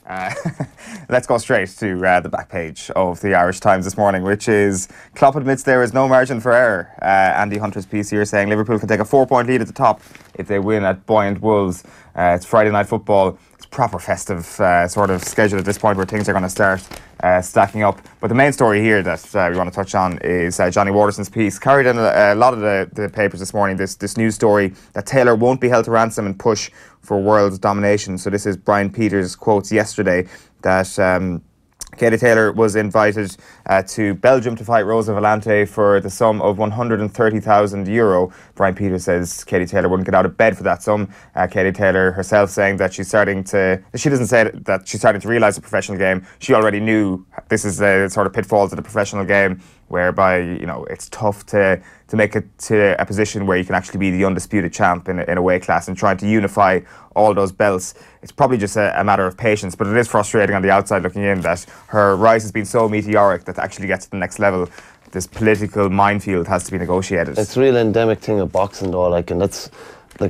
Uh, let's go straight to the back page of the Irish Times this morning, which is Klopp admits there is no margin for error. Andy Hunter's piece here saying Liverpool can take a 4-point lead at the top if they win at buoyant Wolves. It's Friday night football. It's proper festive sort of schedule at this point where things are going to start stacking up. But the main story here that we want to touch on is Johnny Waterson's piece. Carried in a lot of the papers this morning, this news story that Taylor won't be held to ransom and push for world domination. So this is Brian Peters' quotes yesterday that Katie Taylor was invited to Belgium to fight Rosa Volante for the sum of €130,000. Brian Peters says Katie Taylor wouldn't get out of bed for that sum. Katie Taylor herself saying that she doesn't say that she's starting to realise the professional game. She already knew this is the sort of pitfalls of the professional game, whereby it's tough to make it to a position where you can actually be the undisputed champ in a weight class, and trying to unify all those belts. It's probably just a matter of patience, but it is frustrating on the outside looking in that her rise has been so meteoric that to actually get to the next level, this political minefield has to be negotiated. It's a real endemic thing of boxing though, and that's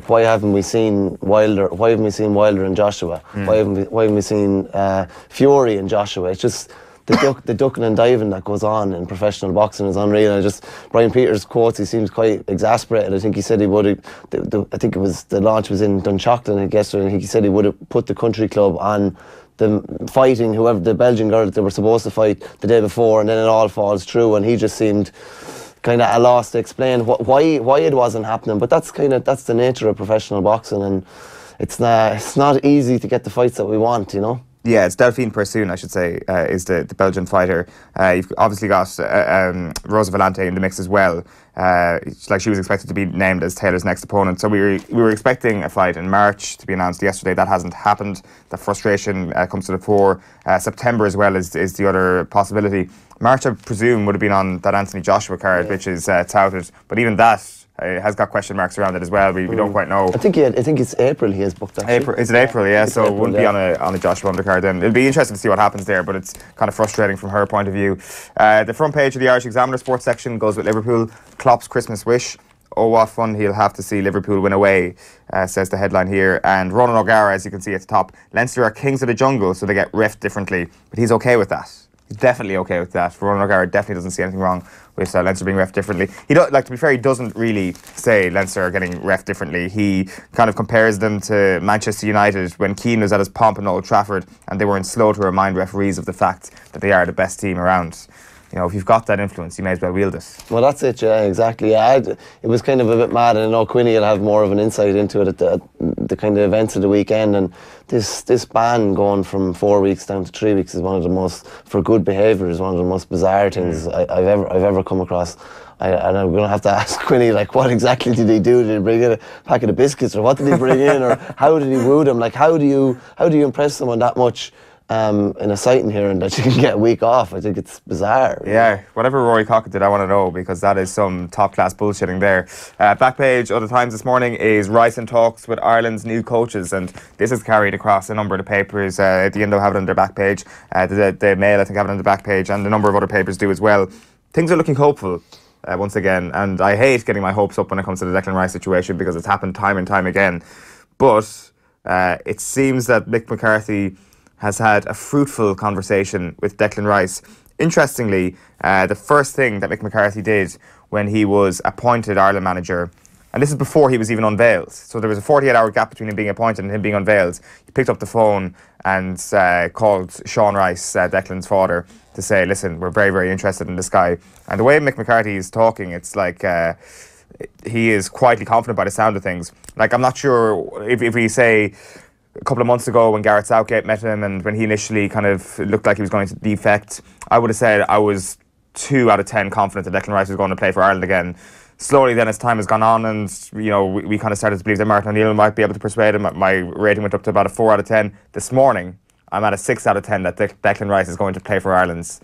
why haven't we seen Wilder? Why haven't we seen Wilder and Joshua? Why haven't we seen Fury and Joshua? It's just the ducking and diving that goes on in professional boxing is unreal. And Brian Peters' quotes, he seems quite exasperated. I think he said he would have, I think it was, the launch was in Dunshaughlin, I guess, and he said he would have put the country club on the fighting whoever the Belgian girl that they were supposed to fight the day before, and then it all falls through, and he just seemed kind of at a loss to explain why it wasn't happening. But that's the nature of professional boxing, and it's not easy to get the fights that we want, Yeah, it's Delphine Persoon, I should say, is the Belgian fighter. You've obviously got Rosa Volante in the mix as well. She was expected to be named as Taylor's next opponent. So we were expecting a fight in March to be announced yesterday. That hasn't happened. The frustration comes to the fore. September as well is the other possibility. March, I presume, would have been on that Anthony Joshua card, which is touted. But even that has got question marks around it as well. We don't quite know. I think it's April he has booked that. Is it April? Yeah, so it wouldn't be on a Joshua undercard then. It'll be interesting to see what happens there, but it's kind of frustrating from her point of view. The front page of the Irish Examiner sports section goes with Liverpool. Klopp's Christmas wish. Oh, what fun he'll have to see Liverpool win away, says the headline here. And Ronan O'Gara, as you can see at the top, Leinster are kings of the jungle, so they get reffed differently. But he's okay with that. He's definitely okay with that. Ronan O'Gara definitely doesn't see anything wrong with Leinster being reffed differently. To be fair, he doesn't really say Leinster are getting reffed differently. He kind of compares them to Manchester United when Keane was at his pomp in Old Trafford and they weren't slow to remind referees of the fact that they are the best team around. If you've got that influence, you may as well wield it. Well, that's it, yeah, exactly. Yeah, it was kind of a bit mad, and I know Quinny will have more of an insight into it at the kind of events of the weekend. And this ban going from 4 weeks down to 3 weeks is one of the most, for good behaviour, is one of the most bizarre things I've ever come across. And I'm going to have to ask Quinny, what exactly did he do? Did he bring in a packet of biscuits, or what did he bring in, or how did he woo them? How do you impress someone that much in a sighting here and that you can get a week off? I think it's bizarre. Yeah, whatever Rory Cockett did, I want to know, because that is some top-class bullshitting there. Back page of the Times this morning is Rice in talks with Ireland's new coaches, and this is carried across a number of the papers. The Indo have it on their back page, the Mail I think have it on the back page, and a number of other papers do as well. Things are looking hopeful once again, and I hate getting my hopes up when it comes to the Declan Rice situation, because it's happened time and time again. But it seems that Mick McCarthy has had a fruitful conversation with Declan Rice. Interestingly, the first thing that Mick McCarthy did when he was appointed Ireland manager, and this is before he was even unveiled, so there was a 48-hour gap between him being appointed and him being unveiled. He picked up the phone and called Sean Rice, Declan's father, to say, listen, we're very, very interested in this guy. And the way Mick McCarthy is talking, it's like he is quietly confident by the sound of things. I'm not sure if we say a couple of months ago when Gareth Southgate met him and when he initially kind of looked like he was going to defect, I would have said I was 2 out of 10 confident that Declan Rice was going to play for Ireland again. Slowly then, as time has gone on, and we kind of started to believe that Martin O'Neill might be able to persuade him. My rating went up to about a 4 out of 10. This morning, I'm at a 6 out of 10 that Declan Rice is going to play for Ireland.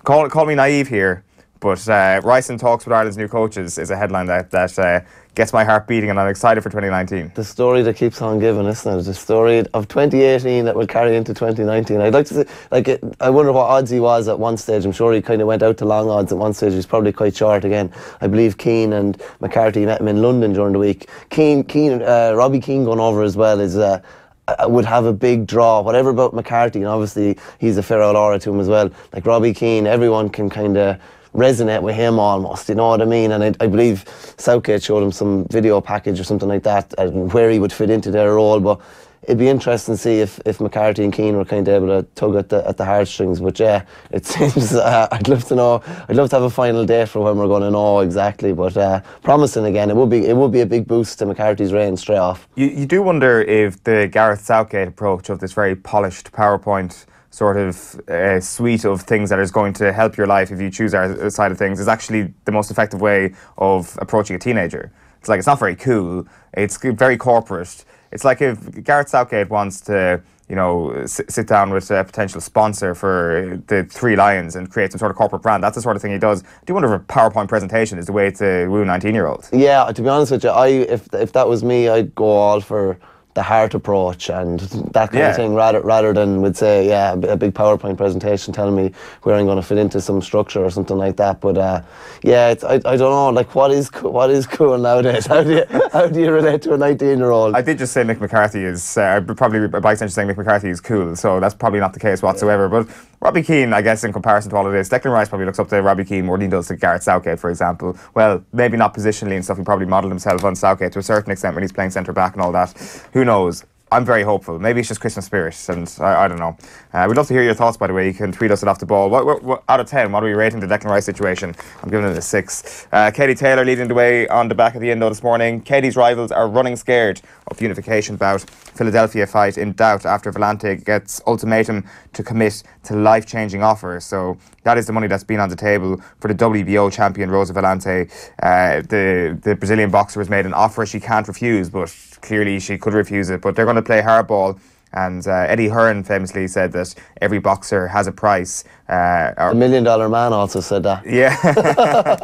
Call me naive here, but Rice in talks with Ireland's new coaches is a headline that gets my heart beating, and I'm excited for 2019. The story that keeps on giving, isn't it? The story of 2018 that will carry into 2019. I'd like to say, I wonder what odds he was at one stage. I'm sure he kind of went out to long odds at one stage. He's probably quite short again. I believe Keane and McCarthy met him in London during the week. Robbie Keane going over as well is would have a big draw. Whatever about McCarthy, and obviously he's a fair old aura to him as well. Like Robbie Keane, everyone can kind of resonate with him almost, you know what I mean? And I believe Southgate showed him some video package or something like that, where he would fit into their role. But it'd be interesting to see if McCarthy and Keane were kind of able to tug at the heartstrings. But yeah, it seems I'd love to know. I'd love to have a final date for when we're going to know exactly. But promising again, it would be a big boost to McCarthy's reign straight off. You do wonder if the Gareth Southgate approach of this very polished PowerPoint sort of suite of things that is going to help your life if you choose our side of things is actually the most effective way of approaching a teenager. It's like, it's not very cool, it's very corporate. It's like if Gareth Southgate wants to, you know, sit down with a potential sponsor for the Three Lions and create some sort of corporate brand, that's the sort of thing he does. Do you wonder if a PowerPoint presentation is the way to woo 19-year-olds? Yeah, to be honest with you, if that was me, I'd go all for the heart approach and that kind of thing, rather than would say, yeah, a big PowerPoint presentation telling me where I'm going to fit into some structure or something like that. But yeah, I don't know, like what is cool nowadays? How do you relate to a 19-year-old? I did just say Mick McCarthy is probably by extension saying Mick McCarthy is cool, so that's probably not the case whatsoever. But Robbie Keane, I guess, in comparison to all of this, Declan Rice probably looks up to Robbie Keane more than he does to Gareth Southgate, for example. Well, maybe not positionally and stuff. He probably modelled himself on Southgate to a certain extent when he's playing centre back and all that. Who knows? I'm very hopeful. Maybe it's just Christmas spirit, and I don't know. We'd love to hear your thoughts, by the way. You can tweet us at Off the Ball. What, out of 10, what are we rating the Declan Rice situation? I'm giving it a 6. Katie Taylor leading the way on the back of the Indo this morning. Katie's rivals are running scared of the unification bout. Philadelphia fight in doubt after Volante gets ultimatum to commit to life-changing offer. So that is the money that's been on the table for the WBO champion Rosa Volante. The Brazilian boxer has made an offer she can't refuse, but clearly she could refuse it. But they're going to play hardball. And Eddie Hearn famously said that every boxer has a price. The $1 Million Man also said that. Yeah.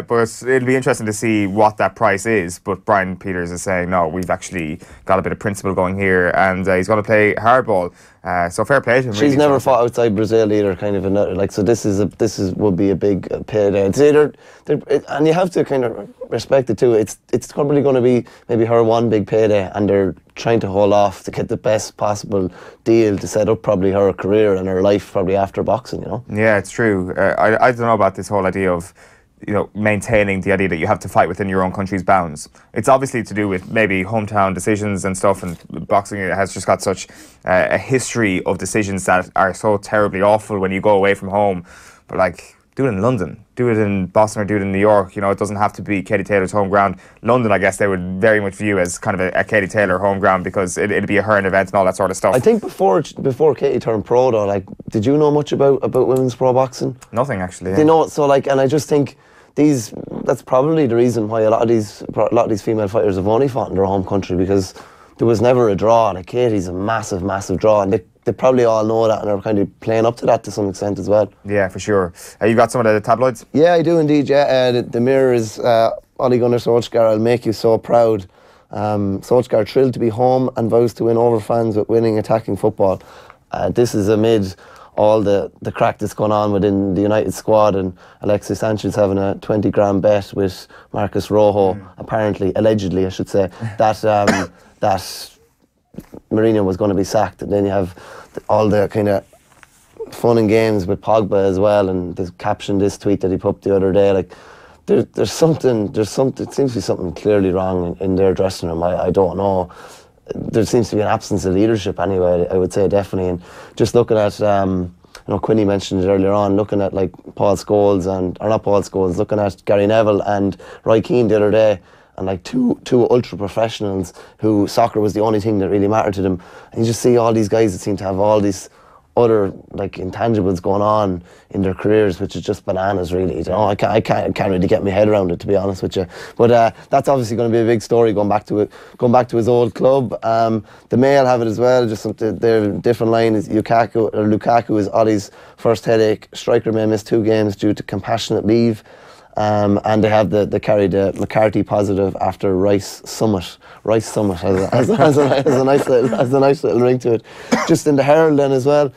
But it'll be interesting to see what that price is. But Brian Peters is saying, no, we've actually got a bit of principle going here, and he's going to play hardball. So fair play to him. She's never fought outside Brazil either, kind of another, like, so this would be a big payday. It's either, and you have to kind of respect it too. It's probably going to be maybe her one big payday, and they're trying to hold off to get the best possible deal to set up probably her career and her life probably after boxing, you know. Yeah, it's true. I don't know about this whole idea of, you know, maintaining the idea that you have to fight within your own country's bounds. It's obviously to do with maybe hometown decisions and stuff, and boxing has just got such a history of decisions that are so terribly awful when you go away from home. But like, do it in London, do it in Boston, or do it in New York. You know, it doesn't have to be Katie Taylor's home ground. London, I guess they would very much view as kind of a Katie Taylor home ground, because it'd be a Hearn event and all that sort of stuff. I think before Katie turned pro though, like, did you know much about women's pro boxing? Nothing actually. You know, so like, and I just think that's probably the reason why a lot of these female fighters have only fought in their home country, because there was never a draw. Like, Katie's a massive draw, and they probably all know that and are kind of playing up to that to some extent as well. Yeah, for sure. You've got some of the tabloids? Yeah, I do indeed, yeah. The Mirror is Ole Gunnar Solskjaer, I'll make you so proud. Solskjaer thrilled to be home and vows to win over fans with winning attacking football. This is amid all the crack that's going on within the United squad, and Alexis Sanchez having a 20-grand bet with Marcus Rojo, apparently, allegedly I should say, that Mourinho was going to be sacked. And then you have all the kind of fun and games with Pogba as well, and the caption, this tweet that he put up the other day, like, there's something, it seems to be something clearly wrong in their dressing room. I don't know. There seems to be an absence of leadership anyway, I would say, definitely. And just looking at, you know, Quinny mentioned it earlier on, looking at like Paul Scholes, or not Paul Scholes, looking at Gary Neville and Roy Keane the other day, and like two ultra professionals who soccer was the only thing that really mattered to them. And you just see all these guys that seem to have all these other like intangibles going on in their careers, which is just bananas, really. You know, I can't really get my head around it, to be honest with you. But that's obviously going to be a big story, going back to his old club. The Mail have it as well. Just their different line is Lukaku is Ollie's first headache. Striker may miss 2 games due to compassionate leave. And they have they carried the McCarthy positive after Rice Summit. Rice Summit has a nice little ring to it. Just in the Herald then as well,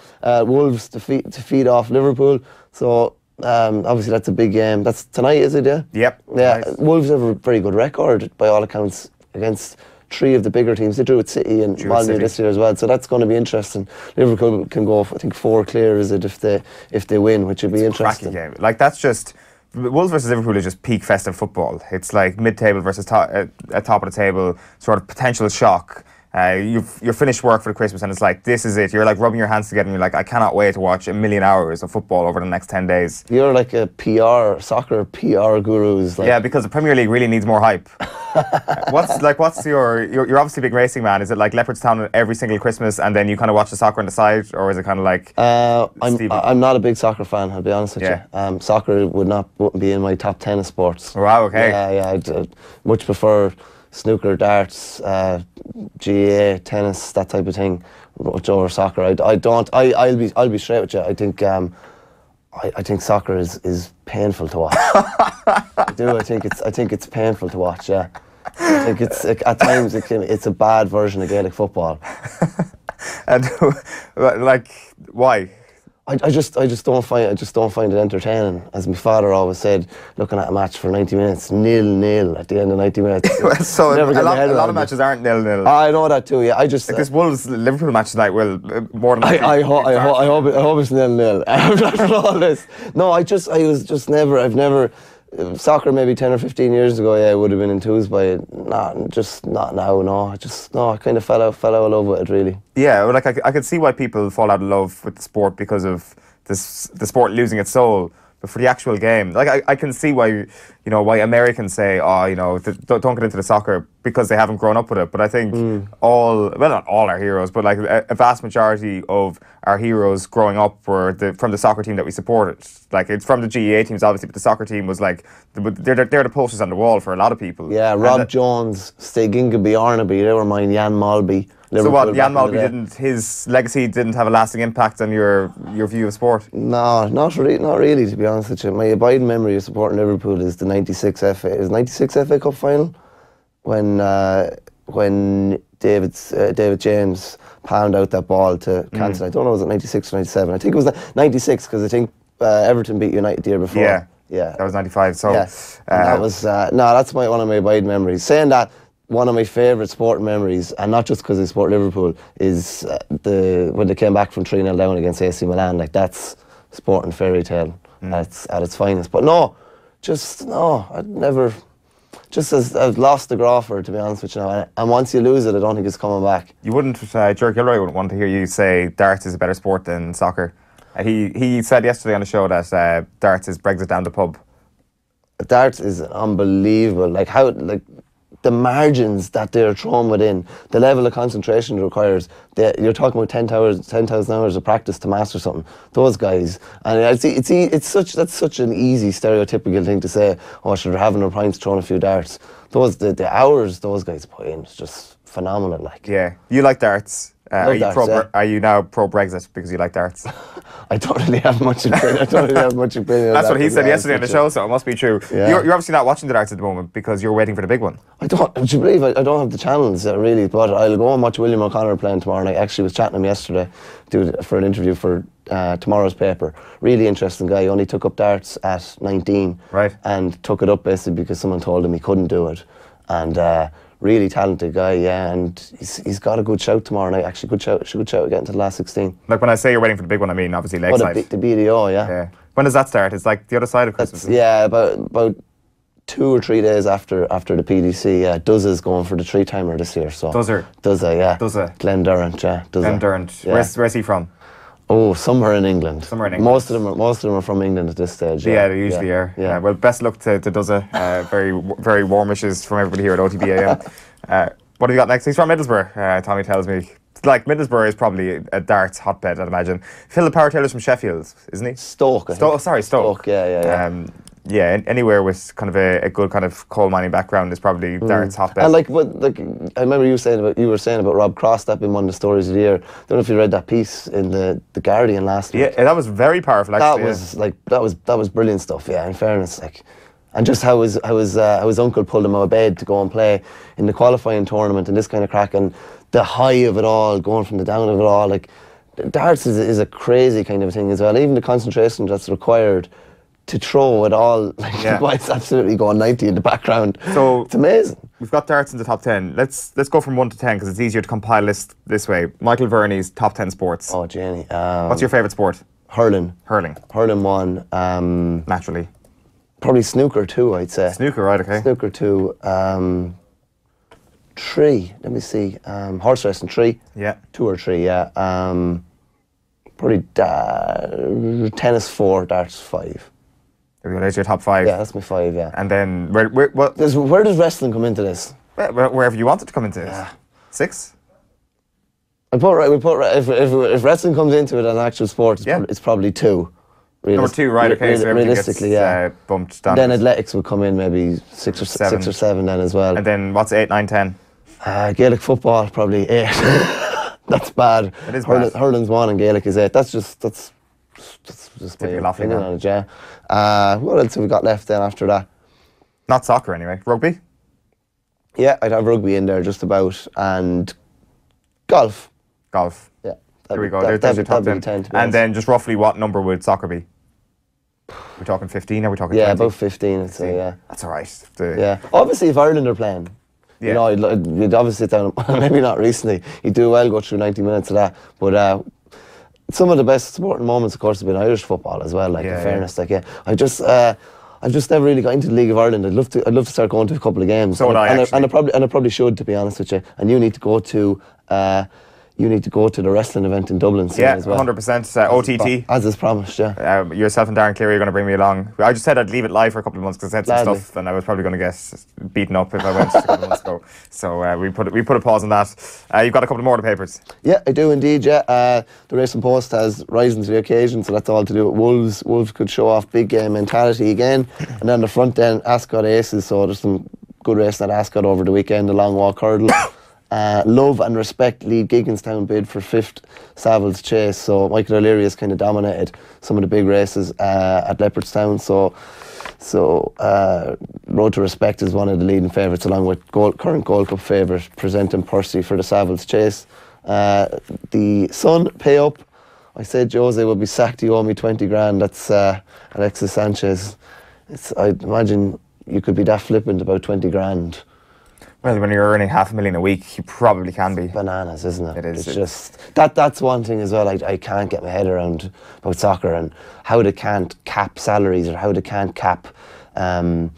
Wolves to feed off Liverpool. So obviously that's a big game. That's tonight, is it? Yeah. Yep. Yeah. Nice. Wolves have a very good record by all accounts against 3 of the bigger teams. They drew with City and Molyneux this year as well, so that's going to be interesting. Liverpool can go, I think, 4 clear, is it, if they win, which would be interesting. Cracking game. Like, that's just... Wolves versus Liverpool is just peak festive football. It's like mid-table versus top of the table, sort of potential shock. You're finished work for the Christmas and it's like, this is it. You're like rubbing your hands together and you're like, I cannot wait to watch 1 million hours of football over the next 10 days. You're like a soccer PR gurus. Like. Yeah, because the Premier League really needs more hype. What's you're obviously a big racing man. Is it like Leopardstown every single Christmas and then you kind of watch the soccer on the side, or is it kind of like I'm not a big soccer fan, I'll be honest with you. Soccer wouldn't be in my top 10 of sports. Wow, okay. Yeah, I'd much prefer snooker, darts, GAA, tennis, that type of thing, much over soccer. I'll be straight with you. I think soccer is painful to watch. I do. I think it's painful to watch. Yeah, I think it's at times it's a bad version of Gaelic football. And like, why? I just don't find it entertaining. As my father always said, looking at a match for 90 minutes, 0-0 at the end of 90 minutes. So a lot of matches aren't 0-0. I know that too. Yeah, I just like this Wolves Liverpool match tonight will more than. I hope it's 0-0 after all this. No, I've never. Soccer maybe 10 or 15 years ago, yeah, I would have been enthused by it. Just not now, no. I kind of fell out of love with it, really. Yeah, well, like I could see why people fall out of love with the sport because of the sport losing its soul. But for the actual game, like I can see why, why Americans say, don't get into the soccer because they haven't grown up with it. But I think not all our heroes, but like a vast majority of our heroes growing up were from the soccer team that we supported. Like, it's from the GAA teams, obviously, but the soccer team was like, they're the posters on the wall for a lot of people. Yeah, Rob Jones, Stig Ingeby, Arnaby, they were mine, Jan Malby. So what, Jan Malby his legacy didn't have a lasting impact on your view of sport? No, not really, to be honest with you. My abiding memory of supporting Liverpool is the 96 FA Cup final when David James palmed out that ball to cancel. I don't know, was it 96 or 97? I think it was 96 because I think Everton beat United the year before. Yeah, that was 95. So that was that's one of my abiding memories. Saying that, one of my favourite sporting memories, and not just because I support Liverpool, is when they came back from 3-0 down against AC Milan. Like, that's sporting fairy tale at its finest. But I'd never. I've lost the grapher, to be honest with you now. And once you lose it, I don't think it's coming back. You wouldn't, Ger Gilroy wouldn't want to hear you say darts is a better sport than soccer. He said yesterday on the show that darts is Brexit down the pub. Darts is unbelievable. The margins that they're thrown within, the level of concentration it requires. You're talking about 10,000 hours of practice to master something. Those guys, and that's such an easy stereotypical thing to say. Oh, they're having their pints, throwing a few darts. The hours those guys put in is just phenomenal. Like, yeah, you like darts. Are you now pro-Brexit because you like darts? I don't really have much opinion. That's what he said yesterday on the show, so it must be true. Yeah. You're obviously not watching the darts at the moment because you're waiting for the big one. Would you believe I don't have the channels really, but I'll go and watch William O'Connor playing tomorrow. And I actually was chatting to him yesterday for an interview for tomorrow's paper. Really interesting guy. He only took up darts at 19. Right. And took it up basically because someone told him he couldn't do it. And really talented guy, yeah, and he's got a good shout tomorrow night. Actually, good shout getting to the last 16. Like, when I say you're waiting for the big one, I mean obviously Lakeside. The BDO, yeah. When does that start? It's like the other side of Christmas. Yeah, about 2 or 3 days after the PDC. Yeah, Duzza's going for the 3-timer this year. So Duzza, yeah. Duzza. Glenn Durrant, yeah. Duzza. Glenn Durrant. Yeah. Where's he from? Oh, somewhere in England. Most of them are from England at this stage. Yeah, they usually are. Yeah. Well, best luck to Duzza. Very very warm wishes from everybody here at OTB AM. What have you got next? He's from Middlesbrough, Tommy tells me. Like, Middlesbrough is probably a darts hotbed, I'd imagine. Phil the Power Taylor's from Sheffield, isn't he? Stoke, I think. Sorry, Stoke. Yeah. Anywhere with kind of a good kind of coal mining background is probably darts hotbed. And I remember you were saying about Rob Cross, that being one of the stories of the year. Don't know if you read that piece in the Guardian last week. Yeah, that was very powerful. Actually, that was brilliant stuff. Yeah, in fairness, and just how his uncle pulled him out of bed to go and play in the qualifying tournament and this kind of crack, and the high of it all, going from the down of it all. Like, darts is a crazy kind of thing as well. Even the concentration that's required to throw it all, while it's absolutely going 90 in the background. So it's amazing. we've got darts in the top 10. Let's go from 1 to 10 because it's easier to compile list this way. Michael Verney's top 10 sports. Oh, Jenny. What's your favourite sport? Hurling. Hurling. Hurling 1. Naturally. Probably snooker 2, I'd say. Snooker, right? Okay. Snooker 2. 3. Let me see. Horse racing 3. Yeah. 2 or 3. Yeah. Probably tennis 4, darts 5. There we go. There's your top 5. Yeah, that's my 5. Yeah. And then where does wrestling come into this? Wherever you want it to come into it. Yeah. 6. If wrestling comes into it as an actual sport, it's probably 2. Number 2, right? Okay. So realistically, gets, bumped down. Then athletics would come in maybe 6 or 7 then as well. And then what's 8, 9, 10? Gaelic football probably 8. That's bad. It is bad. Hurling's 1 and Gaelic is 8. That's just my opinion on it. Yeah. What else have we got left then after that? Not soccer anyway. Rugby. Yeah, I'd have rugby in there just about, and golf. Golf. Yeah. There we go. There's your top 10. And then just roughly what number would soccer be? We're talking 15, are we talking 20? Yeah, about 15, I'd say, yeah. That's all right. Yeah. Obviously, if Ireland are playing, you know, you'd obviously sit down, maybe not recently, you'd do well go through 90 minutes of that, but some of the best sporting moments, of course, have been Irish football as well, like, in fairness. Like, I've just never really got into the League of Ireland. I'd love to start going to a couple of games. So would I, actually. And I probably should, to be honest with you. And you need to go to... the wrestling event in Dublin soon as well. 100%. OTT. As is promised, yeah. Yourself and Darren Cleary are going to bring me along. I just said I'd leave it live for a couple of months because I said some stuff and I was probably going to get beaten up if I went a couple of months ago. So we put a pause on that. You've got a couple more of the papers. Yeah, I do indeed, yeah. The Racing Post has risen to the occasion, so that's all to do with Wolves. Wolves could show off big game mentality again. And then the front end, Ascot Aces, so there's some good racing at Ascot over the weekend, the long walk hurdle. Love and Respect lead Gigginstown bid for 5th Savills Chase, so Michael O'Leary has kind of dominated some of the big races at Leopardstown, so Road to Respect is one of the leading favourites, along with current Gold Cup favourite Presenting Percy for the Savills Chase. The Sun pay up. I said Jose will be sacked, you owe me 20 grand. That's Alexis Sanchez. I imagine you could be that flippant about 20 grand. Well, when you're earning $500,000 a week, you probably can be. Bananas, isn't it? It is. It's just that's one thing as well. I can't get my head around about soccer and how they can't cap salaries or how they can't cap, not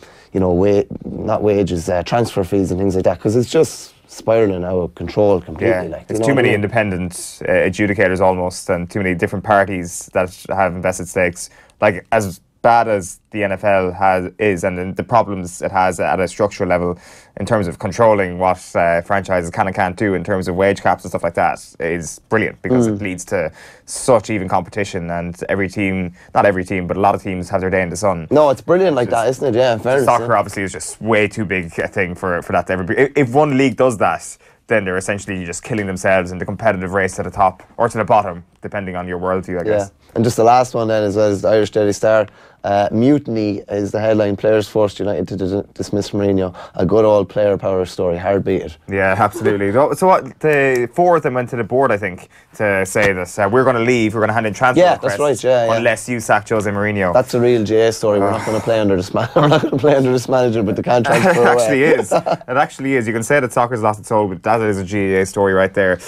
wages, transfer fees and things like that, because it's just spiraling out of control completely. Yeah, like, there's too many independent adjudicators almost, and too many different parties that have invested stakes. Like, as bad as the NFL is, and the problems it has at a structural level in terms of controlling what franchises can and can't do in terms of wage caps and stuff like that, is brilliant because it leads to such even competition, and every team, not every team, but a lot of teams have their day in the sun. No, it's brilliant like that, isn't it? Yeah, fair. Soccer obviously is just way too big a thing for that to ever be. If one league does that, then they're essentially just killing themselves in the competitive race to the top or to the bottom, depending on your worldview, I guess. And just the last one then as well is the Irish Daily Star. Mutiny is the headline. Players forced United to dismiss Mourinho. A good old player power story. Hard beat it. Yeah, absolutely. So what, the 4 of them went to the board, I think, to say that we're going to leave, we're going to hand in transfer requests. That's right, unless you sack Jose Mourinho. That's a real GA story. We're not going to play under this we're not going to play under this manager, but the contract It actually is. It actually is. You can say that soccer's lost its soul, but that is a GA story right there.